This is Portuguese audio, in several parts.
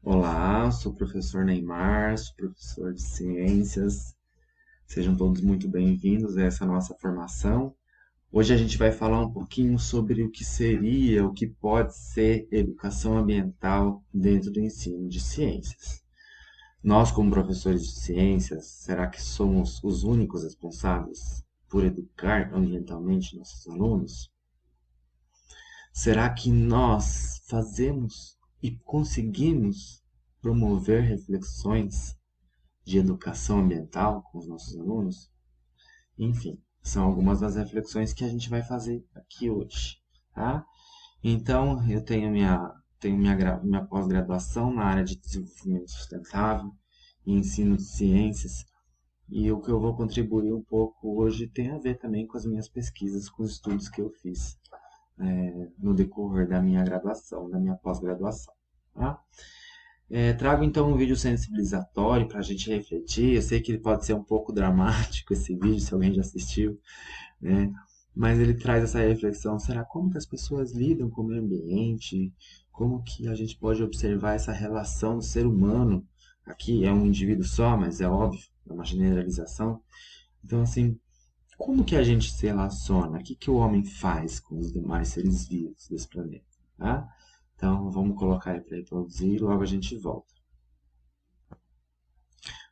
Olá, sou o professor Neymar, sou professor de ciências. Sejam todos muito bem-vindos a essa nossa formação. Hoje a gente vai falar um pouquinho sobre o que seria, o que pode ser educação ambiental dentro do ensino de ciências. Nós, como professores de ciências, será que somos os únicos responsáveis por educar ambientalmente nossos alunos? Será que nós fazemos e conseguimos promover reflexões de educação ambiental com os nossos alunos? Enfim, são algumas das reflexões que a gente vai fazer aqui hoje, tá? Então, eu tenho minha pós-graduação na área de desenvolvimento sustentável e ensino de ciências, e o que eu vou contribuir um pouco hoje tem a ver também com as minhas pesquisas, com os estudos que eu fiz no decorrer da minha graduação, da minha pós-graduação, tá? Trago então um vídeo sensibilizatório para a gente refletir. Eu sei que ele pode ser um pouco dramático esse vídeo, se alguém já assistiu, né? Mas ele traz essa reflexão: será como que as pessoas lidam com o meio ambiente? Como que a gente pode observar essa relação do ser humano? Aqui é um indivíduo só, mas é óbvio, é uma generalização. Então, assim, como que a gente se relaciona? O que que o homem faz com os demais seres vivos desse planeta? Tá? Então, vamos colocar aí para reproduzir e logo a gente volta.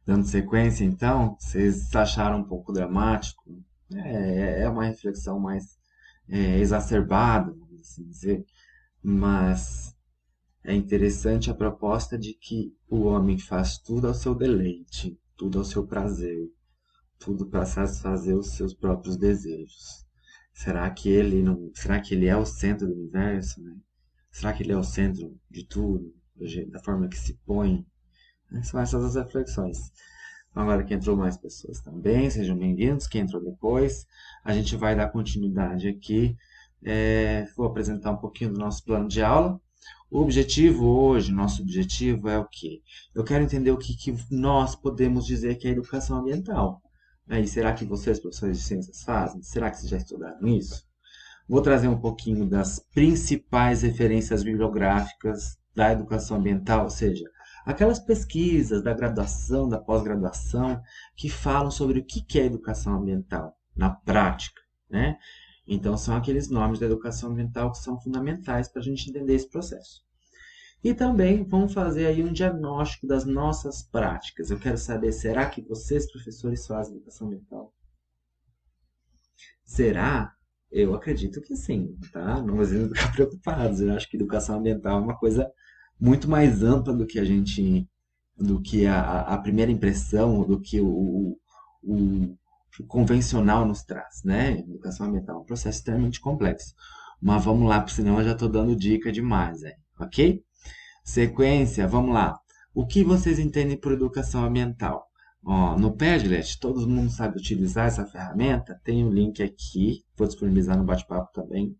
Dando sequência, então, vocês acharam um pouco dramático? É uma reflexão mais exacerbada, vamos assim dizer, mas é interessante a proposta de que o homem faz tudo ao seu deleite, tudo ao seu prazer, tudo para satisfazer os seus próprios desejos. Será que ele é o centro do universo, né? Será que ele é o centro de tudo, da forma que se põe? São essas as reflexões. Agora que entrou mais pessoas também, sejam bem-vindos. Quem entrou depois, a gente vai dar continuidade aqui. Vou apresentar um pouquinho do nosso plano de aula. O objetivo hoje, nosso objetivo é o quê? Eu quero entender o que nós podemos dizer que é educação ambiental. E será que vocês, professores de ciências, fazem? Será que vocês já estudaram isso? Vou trazer um pouquinho das principais referências bibliográficas da educação ambiental, ou seja, aquelas pesquisas da graduação, da pós-graduação, que falam sobre o que é educação ambiental na prática, né? Então, são aqueles nomes da educação ambiental que são fundamentais para a gente entender esse processo. E também vamos fazer aí um diagnóstico das nossas práticas. Eu quero saber, será que vocês, professores, fazem educação ambiental? Será? Eu acredito que sim, tá? Não precisam ficar preocupados. Eu acho que educação ambiental é uma coisa muito mais ampla do que do que a primeira impressão, do que o convencional nos traz, né? Educação ambiental é um processo extremamente complexo. Mas vamos lá, porque senão eu já estou dando dica demais, ok? Sequência, vamos lá. O que vocês entendem por educação ambiental? Ó, no Padlet, todo mundo sabe utilizar essa ferramenta. Tem um link aqui, vou disponibilizar no bate-papo também.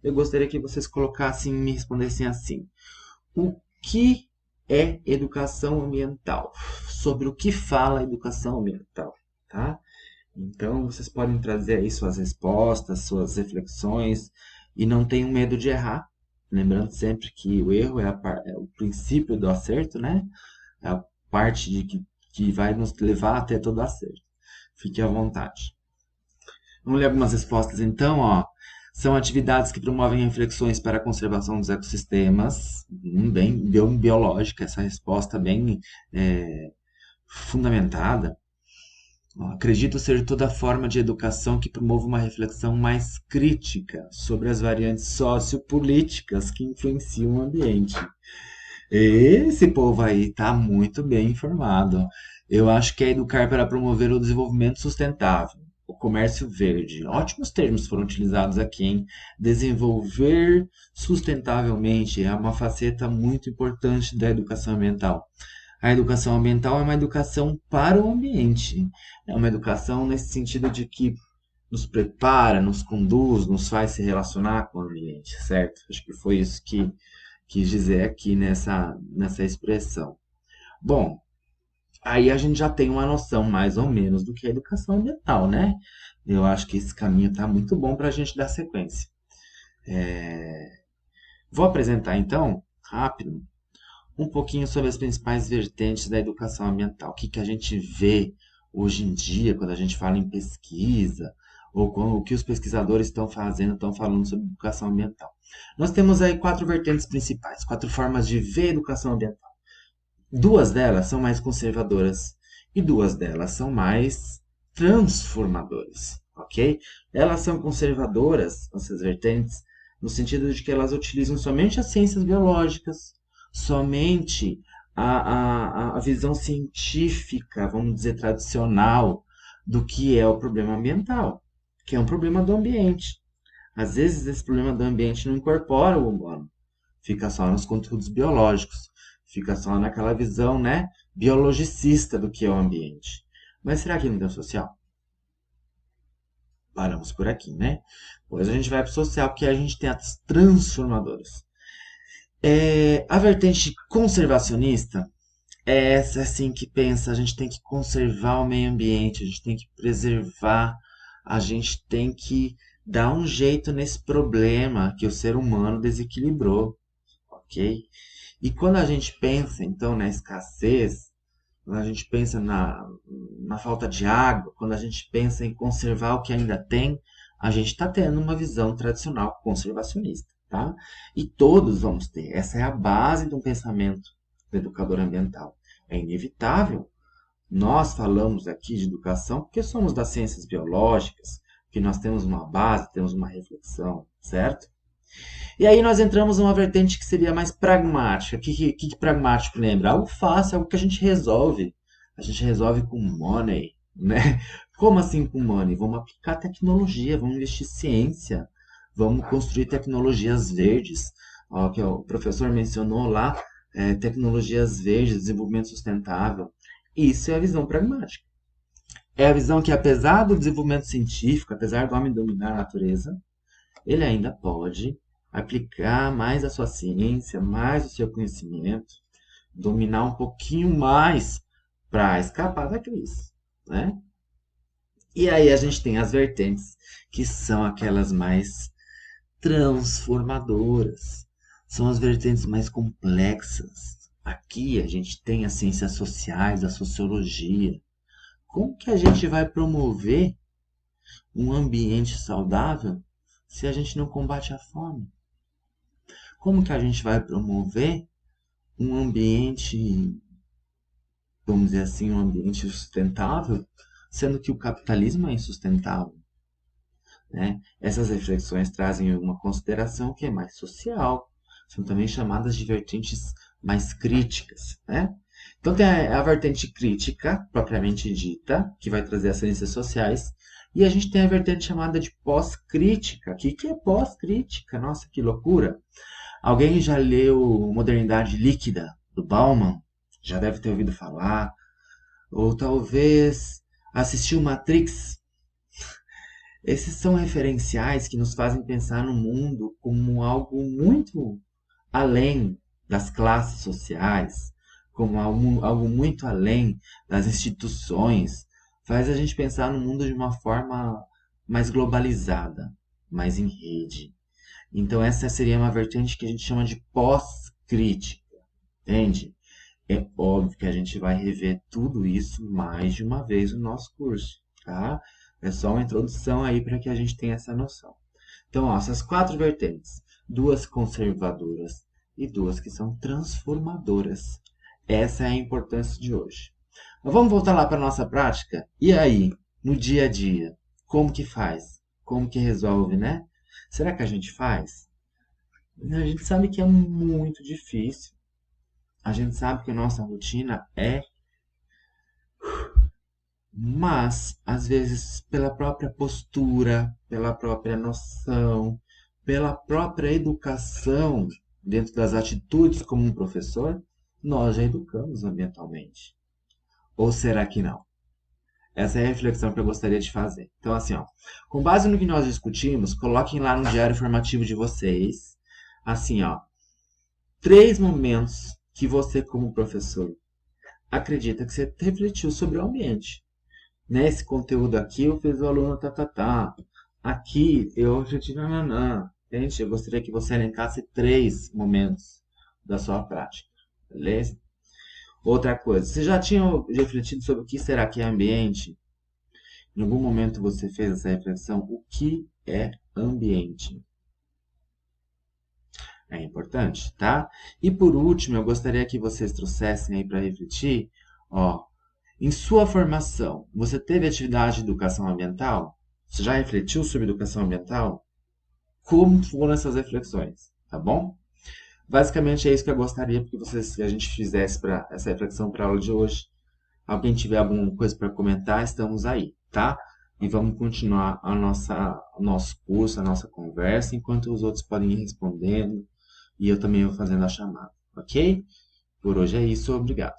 Eu gostaria que vocês colocassem, me respondessem assim: o que é educação ambiental? Sobre o que fala a educação ambiental, tá? Então, vocês podem trazer aí suas respostas, suas reflexões e não tenham medo de errar. Lembrando sempre que o erro é o princípio do acerto, né? É a parte que vai nos levar até todo acerto. Fique à vontade. Vamos ler algumas respostas então, ó. São atividades que promovem reflexões para a conservação dos ecossistemas. Bem biológica, essa resposta bem fundamentada. Acredito ser toda forma de educação que promova uma reflexão mais crítica sobre as variantes sociopolíticas que influenciam o ambiente. Esse povo aí está muito bem informado. Eu acho que é educar para promover o desenvolvimento sustentável, o comércio verde. Ótimos termos foram utilizados aqui, hein? Desenvolver sustentavelmente é uma faceta muito importante da educação ambiental. A educação ambiental é uma educação para o ambiente. É uma educação nesse sentido de que nos prepara, nos conduz, nos faz se relacionar com o ambiente, certo? Acho que foi isso que quis dizer aqui nessa expressão. Bom, aí a gente já tem uma noção mais ou menos do que é educação ambiental, né? Eu acho que esse caminho está muito bom para a gente dar sequência. Vou apresentar então, rápido, um pouquinho sobre as principais vertentes da educação ambiental. O que que a gente vê hoje em dia quando a gente fala em pesquisa, ou o que os pesquisadores estão fazendo, estão falando sobre educação ambiental. Nós temos aí quatro vertentes principais, quatro formas de ver a educação ambiental. Duas delas são mais conservadoras e duas delas são mais transformadoras, ok? Elas são conservadoras, essas vertentes, no sentido de que elas utilizam somente as ciências biológicas, somente a visão científica, vamos dizer, tradicional do que é o problema ambiental, que é um problema do ambiente. Às vezes esse problema do ambiente não incorpora o humano, fica só nos conteúdos biológicos, fica só naquela visão, né, biologicista do que é o ambiente. Mas será que não tem o social? Paramos por aqui, né? Depois a gente vai para o social, porque a gente tem as transformadoras. A vertente conservacionista é essa assim que pensa, a gente tem que conservar o meio ambiente, a gente tem que preservar, a gente tem que dar um jeito nesse problema que o ser humano desequilibrou, ok? E quando a gente pensa, então, na escassez, quando a gente pensa na falta de água, quando a gente pensa em conservar o que ainda tem, a gente está tendo uma visão tradicional conservacionista, tá? E todos vamos ter. Essa é a base de um pensamento do educador ambiental. É inevitável. Nós falamos aqui de educação porque somos das ciências biológicas, que nós temos uma base, temos uma reflexão, certo? E aí nós entramos numa vertente que seria mais pragmática. O que pragmático lembra? Algo fácil, algo que a gente resolve. A gente resolve com money, né? Como assim com money? Vamos aplicar tecnologia, vamos investir em ciência, vamos construir tecnologias verdes. Ó, que o professor mencionou lá, tecnologias verdes, desenvolvimento sustentável. Isso é a visão pragmática. É a visão que, apesar do desenvolvimento científico, apesar do homem dominar a natureza, ele ainda pode aplicar mais a sua ciência, mais o seu conhecimento, dominar um pouquinho mais para escapar da crise, né? E aí a gente tem as vertentes que são aquelas mais transformadoras, são as vertentes mais complexas. Aqui a gente tem as ciências sociais, a sociologia. Como que a gente vai promover um ambiente saudável se a gente não combate a fome? Como que a gente vai promover um ambiente, vamos dizer assim, um ambiente sustentável, sendo que o capitalismo é insustentável, né? Essas reflexões trazem uma consideração que é mais social, são também chamadas de vertentes mais críticas, né? Então tem a vertente crítica, propriamente dita, que vai trazer as ciências sociais, e a gente tem a vertente chamada de pós-crítica. O que é pós-crítica? Nossa, que loucura! Alguém já leu Modernidade Líquida, do Bauman? Já deve ter ouvido falar. Ou talvez assistiu Matrix. Esses são referenciais que nos fazem pensar no mundo como algo muito além das classes sociais, como algo muito além das instituições. Faz a gente pensar no mundo de uma forma mais globalizada, mais em rede. Então essa seria uma vertente que a gente chama de pós-crítica, entende? É óbvio que a gente vai rever tudo isso mais de uma vez no nosso curso, tá? É só uma introdução aí para que a gente tenha essa noção. Então, ó, essas quatro vertentes, duas conservadoras e duas que são transformadoras. Essa é a importância de hoje. Mas vamos voltar lá para a nossa prática? E aí, no dia a dia, como que faz? Como que resolve, né? Será que a gente faz? A gente sabe que é muito difícil. A gente sabe que a nossa rotina é, mas às vezes pela própria postura, pela própria noção, pela própria educação dentro das atitudes como um professor, nós já educamos ambientalmente. Ou será que não? Essa é a reflexão que eu gostaria de fazer. Então, assim, ó, com base no que nós discutimos, coloquem lá no diário formativo de vocês, assim, ó, 3 momentos que você, como professor, acredita que você refletiu sobre o ambiente. Nesse conteúdo aqui, eu fiz o aluno tá. Aqui, eu refleti nananã. Gente, eu gostaria que você elencasse 3 momentos da sua prática. beleza? Outra coisa, você já tinha refletido sobre o que será que é ambiente? Em algum momento você fez essa reflexão? O que é ambiente? É importante, tá? E por último, eu gostaria que vocês trouxessem aí para refletir, ó, em sua formação, você teve atividade de educação ambiental? Você já refletiu sobre educação ambiental? Como foram essas reflexões, tá bom? Basicamente é isso que eu gostaria que a gente fizesse para essa reflexão para a aula de hoje. Alguém tiver alguma coisa para comentar, estamos aí, tá? E vamos continuar o nosso curso, a nossa conversa, enquanto os outros podem ir respondendo e eu também vou fazendo a chamada, ok? Por hoje é isso, obrigado.